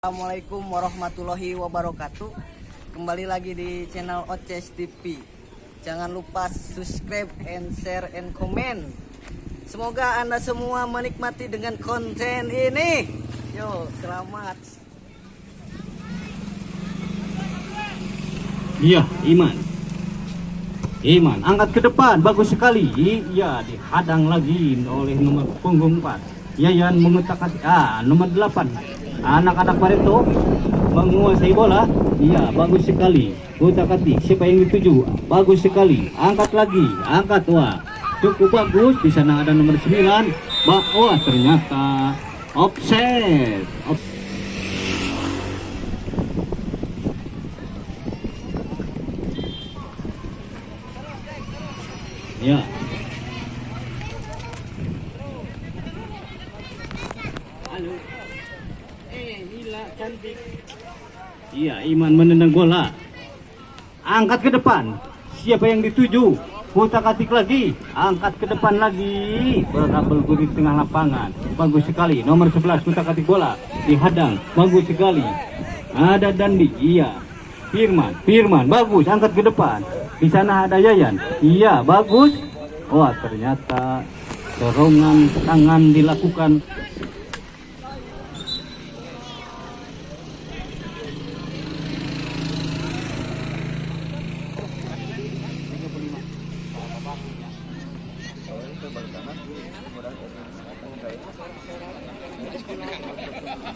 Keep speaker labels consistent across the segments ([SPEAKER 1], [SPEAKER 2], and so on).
[SPEAKER 1] Assalamualaikum warahmatullahi wabarakatuh. Kembali lagi di channel Oces TV. Jangan lupa subscribe and share and comment. Semoga Anda semua menikmati dengan konten ini. Yo, selamat.
[SPEAKER 2] Iya, Iman angkat ke depan, bagus sekali. Iya, dihadang lagi oleh nomor punggung 4. Yayan mengetakkan nomor 8. Anak-anak Barito menguasai bola. Iya, bagus sekali. Utak-atik, siapa yang dituju? Bagus sekali. Angkat lagi, angkat. Wah, cukup bagus. Di sana ada nomor 9. Wah, ternyata offset. Ya. Halo. Nila cantik. Iya, Iman menendang bola. Angkat ke depan. Siapa yang dituju? Utak-atik lagi. Angkat ke depan lagi. Berabel di tengah lapangan. Bagus sekali. Nomor 11 utak-atik bola. Dihadang. Bagus sekali. Ada Dandi. Iya. Firman. Bagus. Angkat ke depan. Di sana ada Yayan. Iya, bagus. Wah, ternyata dorongan tangan dilakukan.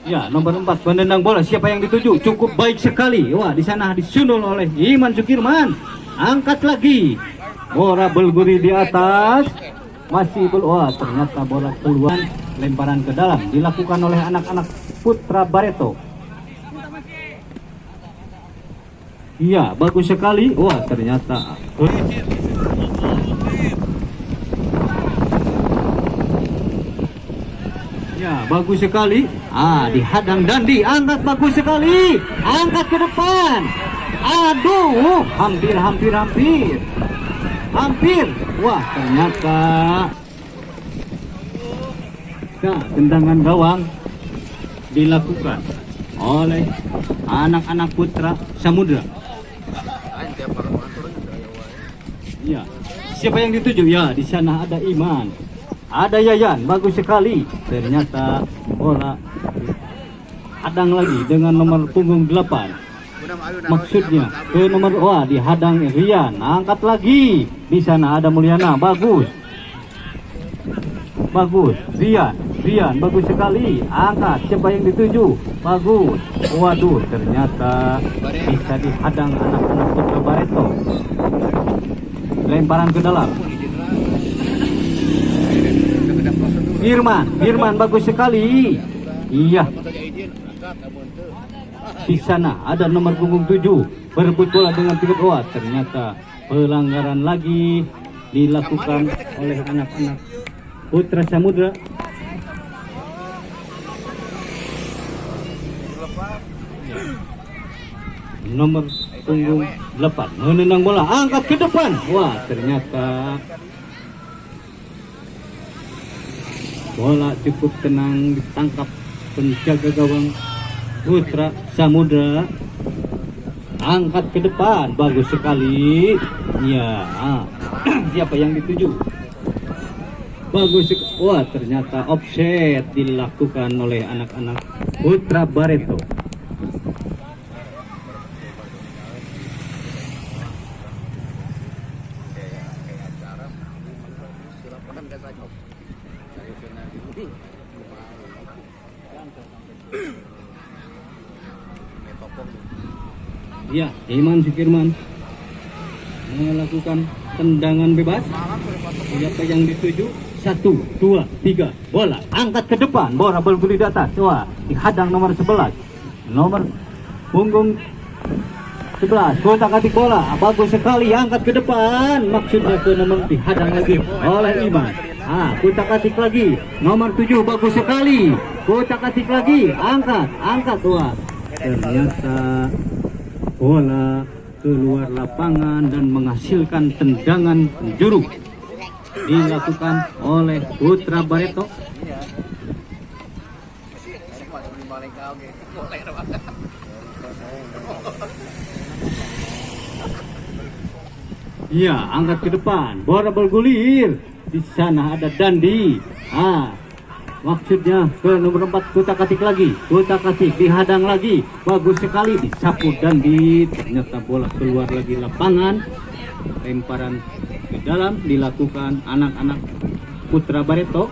[SPEAKER 2] Ya, nomor 4 menendang bola. Siapa yang dituju? Cukup baik sekali. Wah, di sana disundul oleh Iman Sukirman. Angkat lagi. Bola berguri di atas. Masih wah, ternyata bola keluar. Lemparan ke dalam dilakukan oleh anak-anak Putra Barito. Iya, bagus sekali. Wah, ternyata ya, bagus sekali. Dihadang Dandi. Angkat bagus sekali. Angkat ke depan. Aduh, hampir. Wah, ternyata tendangan gawang dilakukan oleh anak-anak Putra Samudra. Ya, siapa yang dituju? Ya, di sana ada Iman. Ada Yayan, bagus sekali. Ternyata bola hadang lagi dengan nomor punggung 8. Maksudnya ke nomor dihadang Rian. Angkat lagi. Di sana ada Mulyana, bagus. Rian, bagus sekali. Angkat. Siapa yang dituju? Bagus. Waduh, ternyata bisa dihadang anak-anak Putra Barito. Lemparan ke dalam. Firman, bagus sekali. Iya. Di sana ada nomor punggung 7 berebut bola dengan tiket. Ternyata pelanggaran lagi dilakukan oleh anak-anak Putra Samudra. Nomor punggung 8 menendang bola, angkat ke depan. Wah, ternyata bola cukup tenang ditangkap penjaga gawang Putra Samudra. Angkat ke depan, bagus sekali. Ya, siapa yang dituju? Bagus. Wah, ternyata offset dilakukan oleh anak-anak Putra Barito. Ya, Iman Sukirman melakukan tendangan bebas. Siapa yang dituju? 1, 2, 3. Bola angkat ke depan. Bola berguli di atas. Wah, dihadang nomor 11. Nomor punggung 11. Kotak-atik bola. Bagus sekali. Angkat ke depan. Maksudnya ke nomor dihadang lagi oleh Iman. Kotak-atik lagi. Nomor 7. Bagus sekali. Kotak-atik lagi. Angkat. Wah, ternyata bola keluar lapangan dan menghasilkan tendangan penjuru dilakukan oleh Putra Barito. Iya, angkat ke depan. Bola bergulir. Di sana ada Dandi. Maksudnya ke nomor 4 kutak-katik lagi. Kutak-katik dihadang lagi. Bagus sekali disapu Dandi. Ternyata bola keluar lagi lapangan. Lemparan ke dalam dilakukan anak-anak Putra Barito.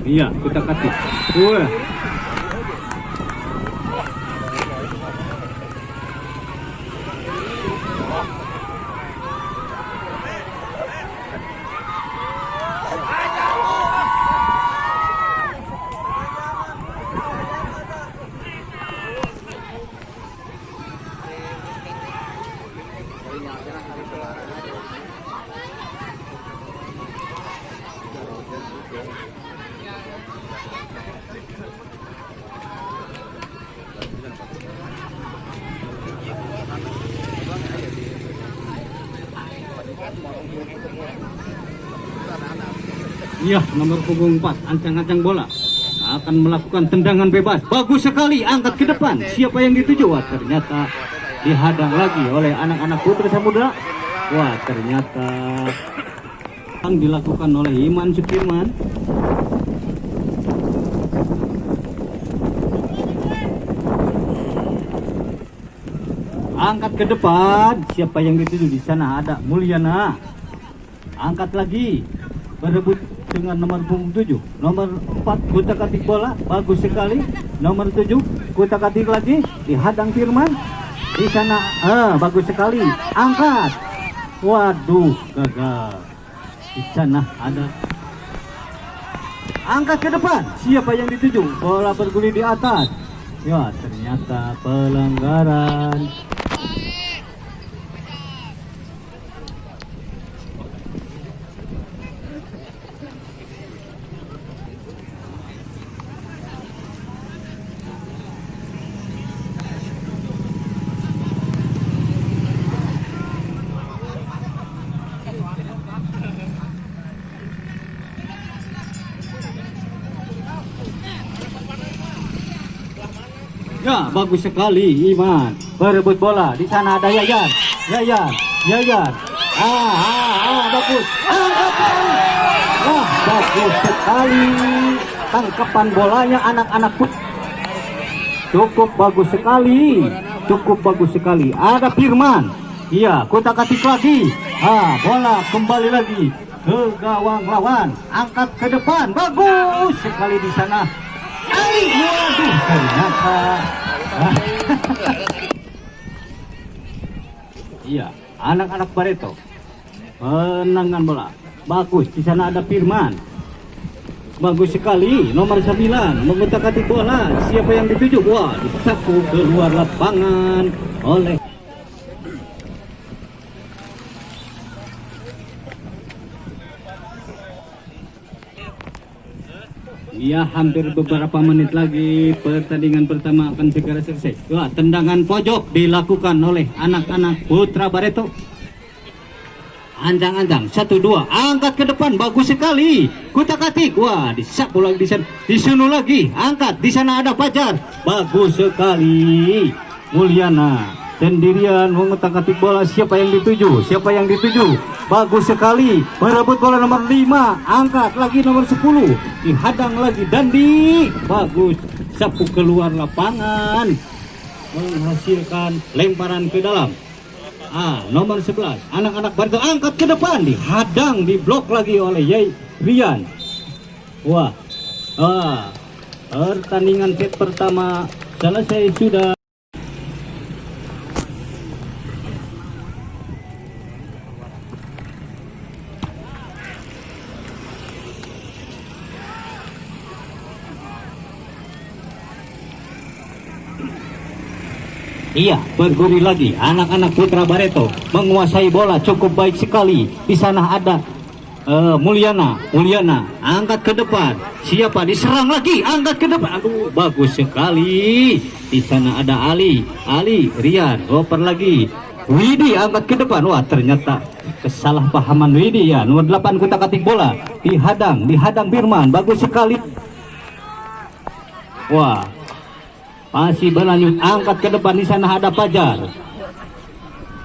[SPEAKER 2] Iya, kutak-katik. Wah. Iya, nomor punggung 4, ancang-ancang bola akan melakukan tendangan bebas. Bagus sekali, angkat ke depan. Siapa yang dituju? Wah, ternyata dihadang lagi oleh anak-anak Putra Samudra. Wah, ternyata yang dilakukan oleh Iman Sukirman. Angkat ke depan. Siapa yang dituju? Di sana ada Mulyana. Angkat lagi. Berebut dengan nomor punggung 7. Nomor 4 kutak-katik bola. Bagus sekali. Nomor 7 kutak-katik lagi. Dihadang Firman. Di sana bagus sekali. Angkat. Waduh, gagal. Di sana ada. Angkat ke depan. Siapa yang dituju? Bola bergulir di atas. Ya, ternyata pelanggaran. Ya, bagus sekali Iman. Berebut bola. Di sana ada Yayan. Bagus. Wah, bagus sekali. Tangkapan bolanya anak-anak put. Cukup bagus sekali. Ada Firman. Iya, kutak-katik lagi. Bola kembali lagi ke gawang lawan. Angkat ke depan. Bagus sekali di sana. Waduh, ternyata iya, anak-anak Barito penangan bola bagus. Di sana ada Firman. Bagus sekali, nomor 9 mengutak-atik bola. Siapa yang dituju? Wah, disapu keluar lapangan oleh ya. Hampir beberapa menit lagi pertandingan pertama akan segera selesai. Wah, tendangan pojok dilakukan oleh anak-anak Putra Barito. Ancang-ancang 1-2, angkat ke depan, bagus sekali. Kutak-katik, wah, disapu lagi di sana lagi, angkat. Di sana ada Fajar, bagus sekali. Mulyana sendirian mengutak-atik bola. Siapa yang dituju? Bagus sekali. Merebut bola nomor 5. Angkat lagi nomor 10. Dihadang lagi Dandi. Bagus. Sapu keluar lapangan. Menghasilkan lemparan ke dalam. Nomor 11. Anak-anak Barito angkat ke depan. Dihadang, diblok lagi oleh Rian. Wah. Pertandingan set pertama selesai sudah. Iya, bergulir lagi. Anak-anak Putra Barito menguasai bola cukup baik sekali. Di sana ada Mulyana, angkat ke depan. Siapa? Diserang lagi, angkat ke depan. Aduh, bagus sekali. Di sana ada Ali, Rian, oper lagi. Widi angkat ke depan. Wah, ternyata kesalahpahaman Widi ya. Nomor 8 kutak-katik bola dihadang Firman, bagus sekali. Wah, masih berlanjut, angkat ke depan. Di sana ada Fajar,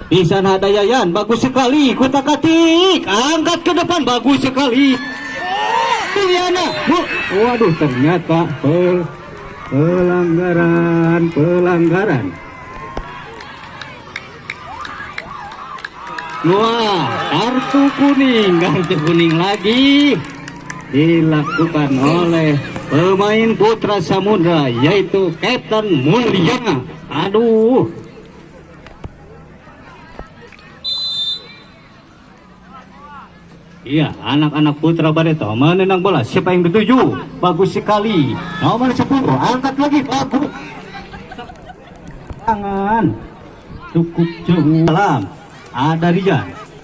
[SPEAKER 2] di sana ada Yayan, bagus sekali. Kutak-katik angkat ke depan, bagus sekali. Juliana, waduh, ternyata pelanggaran. Wah, kartu kuning lagi dilakukan oleh pemain Putra Samudra, yaitu Kapten Mulyana. Aduh, iya, anak-anak Putra Barito menendang bola. Siapa yang dituju? Bagus sekali. Nomor 10, angkat lagi, bagus. Tangan cukup jauh dalam. Ada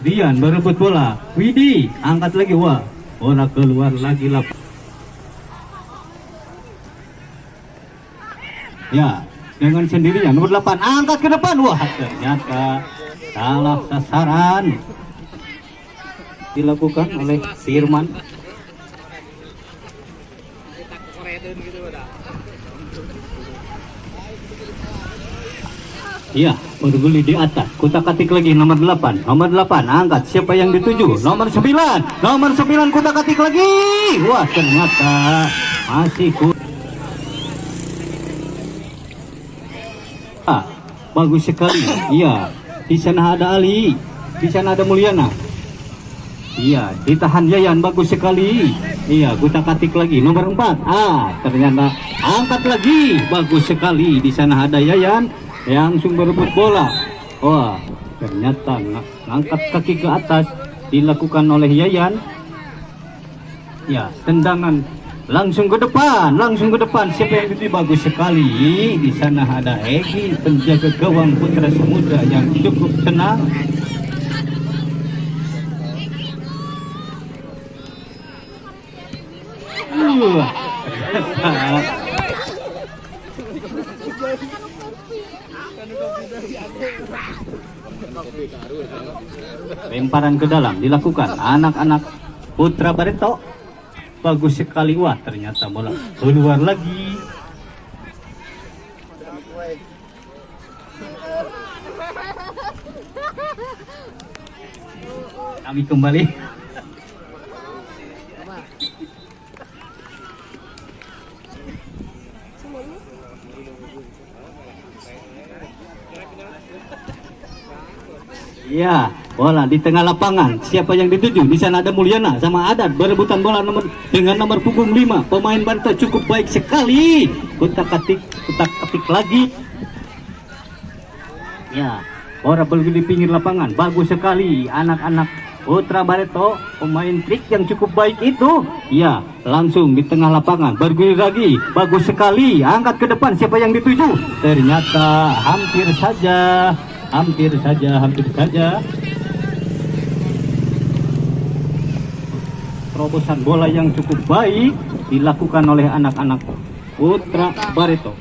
[SPEAKER 2] Rian berebut bola. Widi angkat lagi, wah, bola keluar lagi lah. Ya, dengan sendirinya nomor 8 angkat ke depan. Wah, ternyata salah sasaran dilakukan oleh Firman. Iya, berguli di atas. Kutak-katik lagi nomor 8. Nomor 8 angkat. Siapa yang dituju? Nomor 9. Nomor 9 kutak-katik lagi. Wah, ternyata masih bagus sekali. Iya, di sana ada Ali, di sana ada Mulyana. Iya, ditahan Yayan, bagus sekali. Iya, kutak-katik lagi nomor 4. Ternyata angkat lagi, bagus sekali. Di sana ada Yayan yang langsung berebut bola. Wah, ternyata ngangkat kaki ke atas dilakukan oleh Yayan. Ya, tendangan langsung ke depan. Siapa yang itu? Bagus sekali. Di sana ada Egi, penjaga gawang Putra Samudra yang cukup tenang. Lemparan ke dalam dilakukan anak-anak Putra Barito. Bagus sekali. Wah, ternyata bola keluar lagi. Kami kembali. Ya, bola di tengah lapangan. Siapa yang dituju? Di sana ada Mulyana sama Adat berebutan bola dengan nomor punggung 5. Pemain Barito cukup baik sekali. Kutak-katik lagi. Ya, bola bergulir di pinggir lapangan. Bagus sekali anak-anak Putra Barito, pemain trik yang cukup baik itu. Ya, langsung di tengah lapangan bergulir lagi. Bagus sekali. Angkat ke depan. Siapa yang dituju? Ternyata hampir saja. Terobosan bola yang cukup baik dilakukan oleh anak-anak Putra Barito.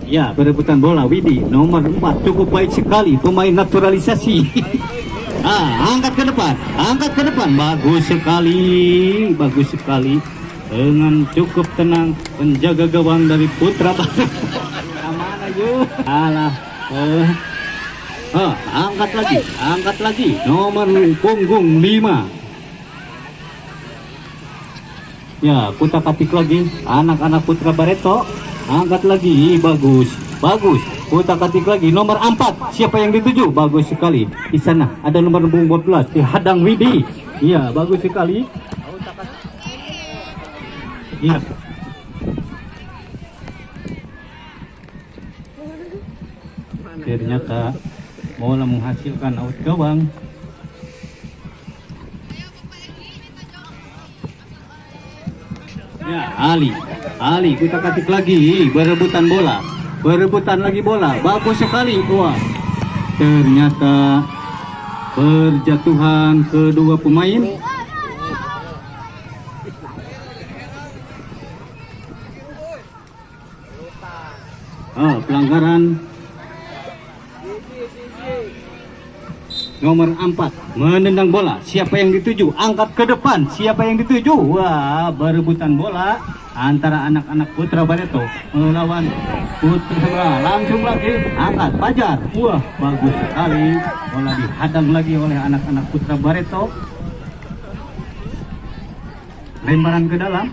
[SPEAKER 2] Ya, berebutan bola Widi nomor 4 cukup baik sekali, pemain naturalisasi. Angkat ke depan, bagus sekali. Dengan cukup tenang penjaga gawang dari Putra Barito. Mana yuk? Angkat lagi nomor punggung 5. Ya, kutak-katik lagi anak-anak Putra Barito. Angkat lagi, bagus. Kutak-katik lagi nomor 4. Siapa yang dituju? Bagus sekali. Di sana ada nomor 14 dihadang Widi. Iya, bagus sekali. Iya. Ternyata bola menghasilkan out gawang. Ya, Ali kutak-katik lagi, berebutan lagi bola. Bagus sekali. Wah, ternyata perjatuhan kedua pemain. pelanggaran. Nomor 4 menendang bola. Siapa yang dituju? Angkat ke depan. Siapa yang dituju? Wah, berebutan bola antara anak-anak Putra Barito melawan Putra Sebelah. Langsung lagi angkat Fajar. Wah, bagus sekali. Bola dihadang lagi oleh anak-anak Putra Barito. Lemparan ke dalam.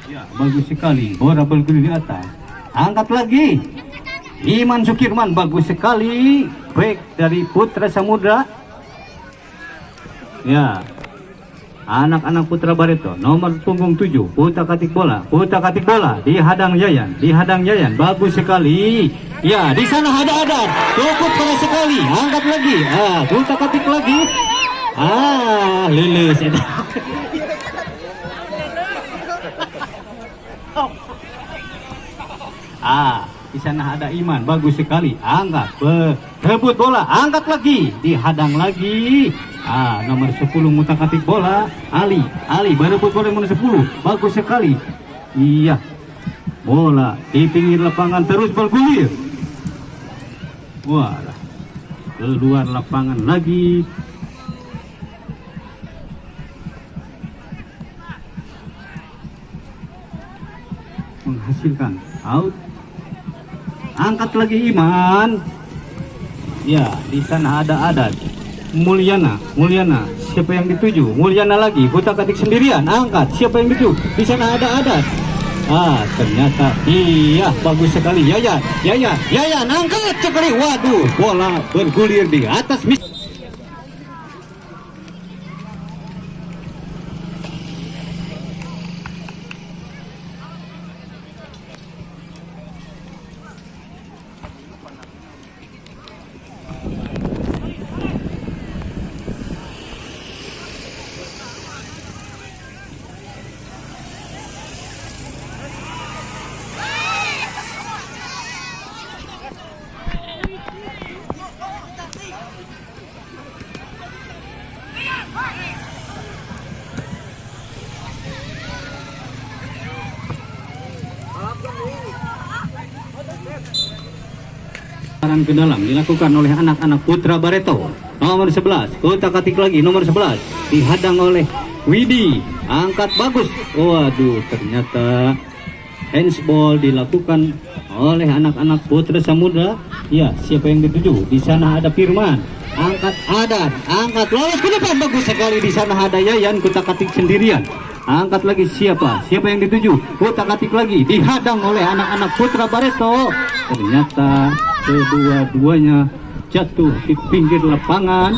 [SPEAKER 2] Ya, bagus sekali. Bola bergulir di atas. Angkat lagi. Iman Sukirman, bagus sekali. Back dari Putra Samudra. Ya. Anak-anak Putra Barito, nomor punggung 7, utak-atik bola. Utak-atik bola, dihadang Yayan. Bagus sekali. Ya, di sana ada. Cukup keras sekali. Angkat lagi. Utak-atik lagi. Lulus. Di sana ada Iman, bagus sekali. Angkat, rebut bola, angkat lagi, dihadang lagi. Nomor 10 mutak-atik bola. Ali berebut bola nomor 10, bagus sekali. Iya, bola di pinggir lapangan terus bergulir. Wah, keluar lapangan lagi. Menghasilkan out. Angkat lagi Iman. Ya, di sana ada Adat. Mulyana. Siapa yang dituju? Mulyana lagi. Utak-atik sendirian. Angkat. Siapa yang dituju? Di sana ada Adat. Ternyata iya, bagus sekali. Yayan. Angkat sekali. Waduh, bola bergulir di atas mis. Ke dalam dilakukan oleh anak-anak Putra Barito. Nomor 11, utak-atik lagi nomor 11, dihadang oleh Widi. Angkat bagus. Waduh, ternyata handsball dilakukan oleh anak-anak Putra Samudra. Ya, siapa yang dituju? Di sana ada Firman. Angkat Adan, angkat lolos ke depan, bagus sekali. Di sana ada Yayan, utak-atik sendirian. Angkat lagi siapa yang dituju? Utak-atik lagi, dihadang oleh anak-anak Putra Barito. Ternyata kedua-duanya jatuh di pinggir lapangan.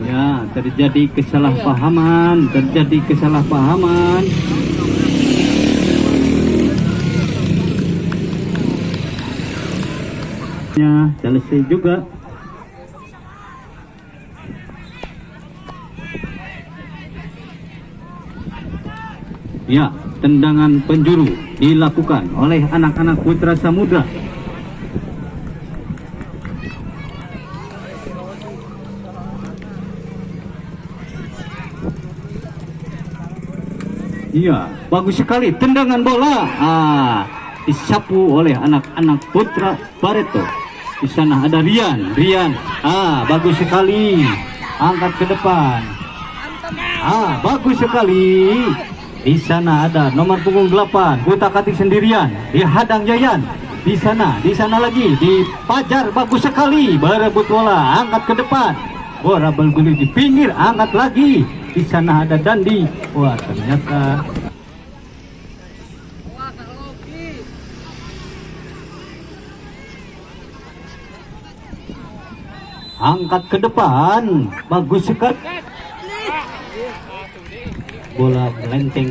[SPEAKER 2] Ya, terjadi kesalahpahaman. Ya, selesai juga. Ya, tendangan penjuru dilakukan oleh anak-anak Putra Samudra. Iya, bagus sekali tendangan bola. Disapu oleh anak-anak Putra Barito. Di sana ada Rian. Bagus sekali. Angkat ke depan. Bagus sekali. Di sana ada nomor punggung 8, utak-atik sendirian. Dihadang Yayan. Di sana lagi di Fajar, bagus sekali. Berebut bola, angkat ke depan. Bola bergulir di pinggir, angkat lagi. Di sana ada Dandi. Wah, ternyata angkat ke depan, bagus sekali. Bola melenteng.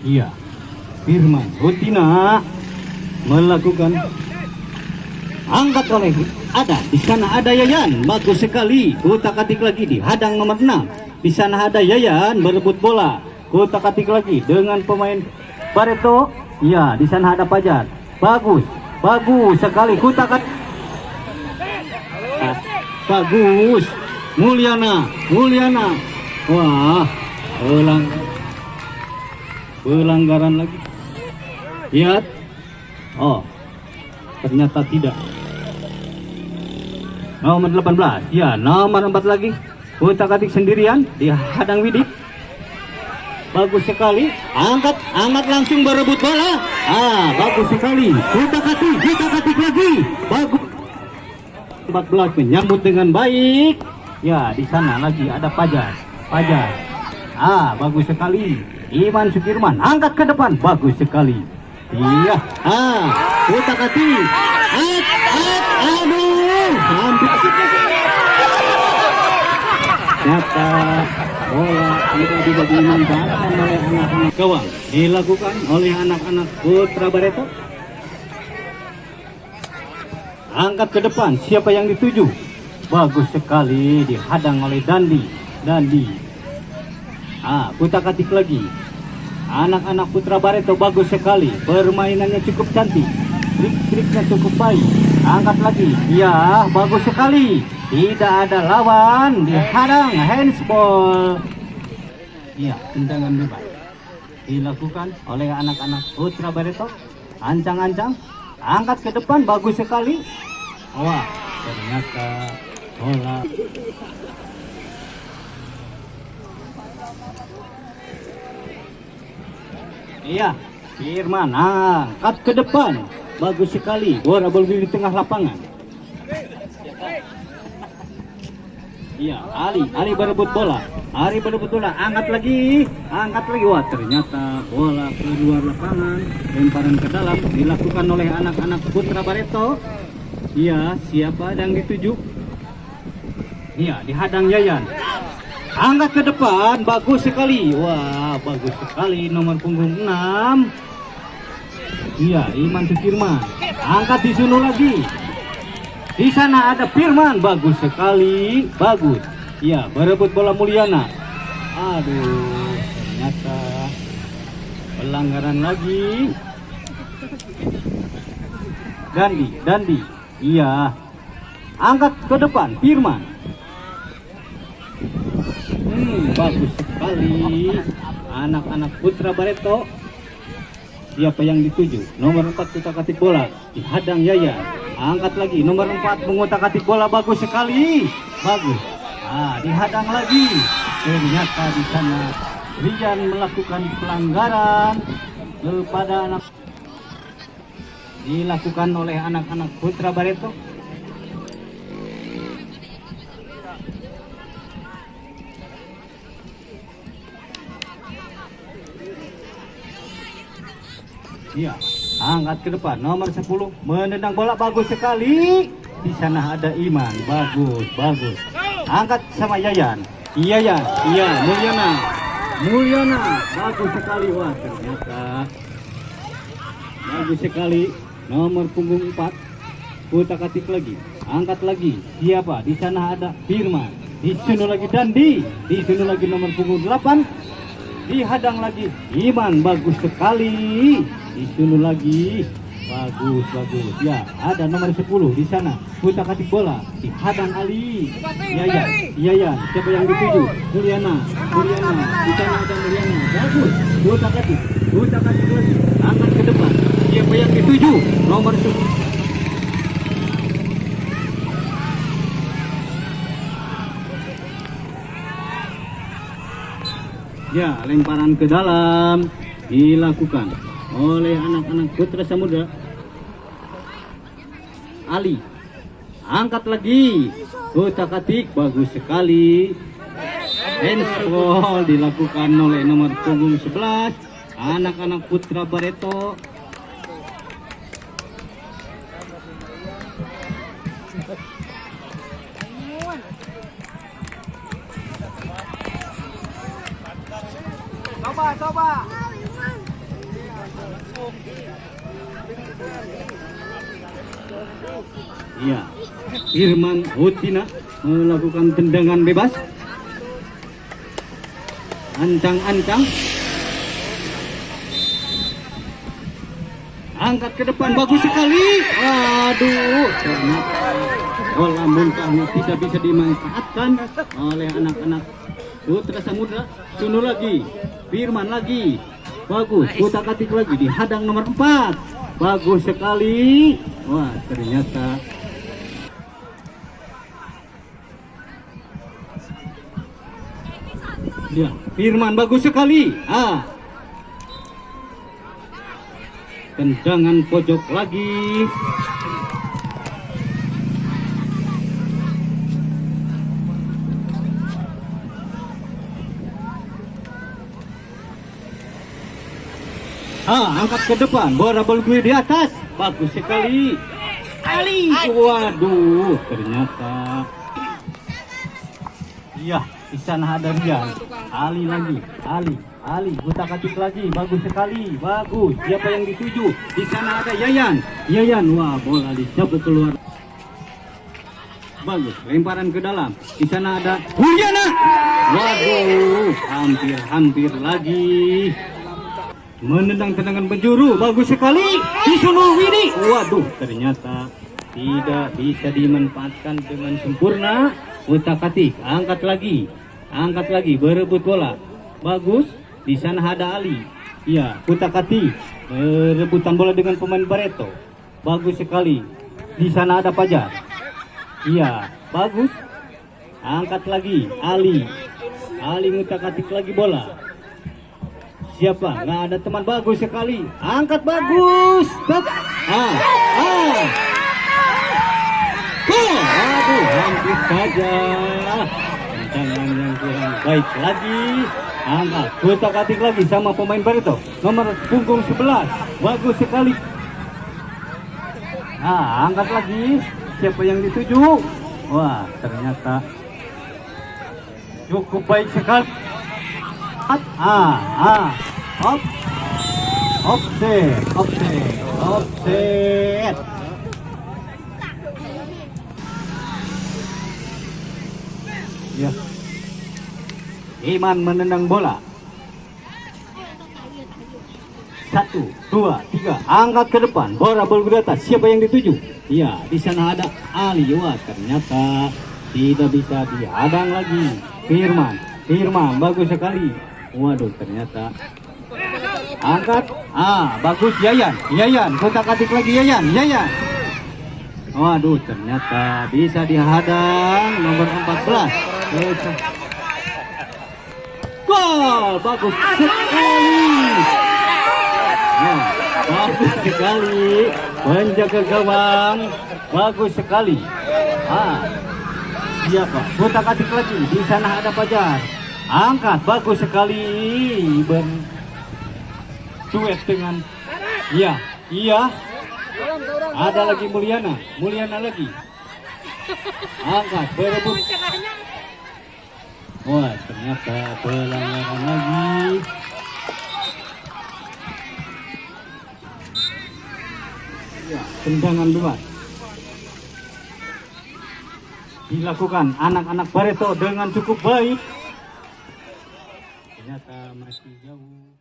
[SPEAKER 2] Iya, Firman Rutina melakukan angkat oleh ada di sana ada Yayan, bagus sekali. Kutak-atik lagi dihadang nomor 6. Di sana ada Yayan berebut bola. Kutak-atik lagi dengan pemain Barreto. Iya, di sana ada Fajar. Bagus, bagus sekali kutak-atik. Bagus, Mulyana. Wah, pelanggaran lagi. Lihat. Oh, ternyata tidak. Nomor 18. Ya, nomor 4 lagi. Kutak-atik sendirian dihadang Widik. Bagus sekali. Angkat langsung berebut bola. Bagus sekali. Kutak-atik lagi. Bagus. 14 menyambut dengan baik. Ya, di sana lagi ada Fajar. Bagus sekali. Iman Sukirman angkat ke depan. Bagus sekali. Iya. Kutak-atik. Aduh. Nyata bola tidak dibagi manfaatkan oleh anak-anak gawang. Dilakukan oleh anak-anak Putra Barreto. Angkat ke depan, siapa yang dituju? Bagus sekali, dihadang oleh Dandi. Kutak-atik lagi. Anak-anak Putra Barreto bagus sekali, permainannya cukup cantik, trik-triknya cukup baik. Angkat lagi, ya bagus sekali. Tidak ada lawan, dihadang, handsball. Iya, tendangan bebas dilakukan oleh anak-anak Putra Barreto. Ancang-ancang, angkat ke depan, bagus sekali. Wah, ternyata bola. Iya, Firman angkat ke depan, bagus sekali. Bola berdiri di tengah lapangan. Iya, Ali berebut bola. Angkat lagi. Wah, ternyata bola keluar lapangan, lemparan ke dalam dilakukan oleh anak-anak Putra Barreto. Iya, siapa yang dituju? Iya, dihadang Yayan. Angkat ke depan, bagus sekali. Wah, bagus sekali nomor punggung 6. Iya, Iman Sukirman. Angkat disunuh lagi. Di sana ada Firman, bagus sekali, bagus. Iya, berebut bola Mulyana. Aduh, ternyata pelanggaran lagi. Dandi. Iya, angkat ke depan, Firman. Bagus sekali. Anak-anak Putra Barreto. Siapa yang dituju? Nomor 4 kutak-atik bola, dihadang Yaya. Angkat lagi, nomor 4 mengutak-atik bola, bagus sekali. Bagus. Dihadang lagi. Ternyata di sana Rian melakukan pelanggaran kepada anak. Dilakukan oleh anak-anak Putra Barreto. Iya, angkat ke depan, nomor 10 menendang bola, bagus sekali. Di sana ada Iman, bagus. Angkat sama Yayan, iya, Mulyana, bagus sekali. Wah, ternyata bagus sekali. Nomor punggung 4, kutak-atik lagi, angkat lagi. Siapa? Di sana ada Firman, disunuh lagi Dandi, disunuh lagi nomor punggung 8. Dihadang lagi Iman, bagus sekali. Disunuh lagi, bagus. Ya, ada nomor 10 di sana. Kutak-atik bola, dihadang Ali. Iya. Siapa yang dituju? Mulyana. Di sana ada Mulyana. Bagus. Kutak-atik lagi. Angkat ke depan. Siapa yang dituju? Nomor 10. Ya, lemparan ke dalam dilakukan oleh anak-anak Putra Samudra. Ali, angkat lagi. Kutak-atik, bagus sekali. Handsball dilakukan oleh nomor punggung 11, anak-anak Putra Barreto. Coba. Iya, Firman Hutina melakukan tendangan bebas. Ancang-ancang. Angkat ke depan, bagus sekali. Aduh, ternyata bola muntahnya tidak bisa dimanfaatkan oleh anak-anak Putra Samudra. Sunu lagi, Firman lagi. Bagus, utak-atik lagi dihadang nomor 4. Bagus sekali. Wah, ternyata ya, Firman bagus sekali. Tendangan pojok lagi. Angkat ke depan, bola bergulir di atas. Bagus sekali. Ali, waduh, ternyata. Iya, di sana ada Rian. Ali lagi, Ali, utak-atik lagi, bagus sekali, bagus. Siapa yang dituju? Di sana ada Yayan, wah, bola dicabut keluar. Bagus, lemparan ke dalam. Di sana ada Huliana. Waduh, hampir lagi. Menendang tendangan penjuru, bagus sekali. Disuruh Widi. Waduh, ternyata tidak bisa dimanfaatkan dengan sempurna. Utak-atik, angkat lagi, berebut bola. Bagus, di sana ada Ali. Iya, utak-atik, rebutan bola dengan pemain Barreto. Bagus sekali. Di sana ada Fajar. Iya, bagus. Angkat lagi, Ali utak-atik lagi bola. Siapa? Nggak ada teman, bagus sekali. Angkat bagus. Aduh, hampir saja. Tendangan yang kurang baik lagi. Angkat, utak-atik lagi sama pemain Barreto. Nomor punggung 11. Bagus sekali. Angkat lagi. Siapa yang dituju? Wah, ternyata cukup baik sekali. Offset. Ya. Iman menendang bola. 1, 2, 3. Angkat ke depan. Bola bergulir atas. Siapa yang dituju? Iya, di sana ada Ali. Wah, ternyata tidak bisa dihadang lagi. Firman, bagus sekali. Waduh, ternyata angkat. Bagus Yayan, utak-atik lagi Yayan. Waduh, ternyata bisa dihadang nomor 14. Gol, bagus sekali. Bagus sekali. Penjaga gawang, bagus sekali. Siapa? Utak-atik lagi. Di sana ada Fajar. Angkat, bagus sekali. Berduet dengan Iya. Ada lagi Mulyana lagi. Angkat, berebut. Wah, ternyata pelanggaran lagi. Ya, tendangan bebas dilakukan anak-anak Barreto dengan cukup baik. Ternyata masih jauh.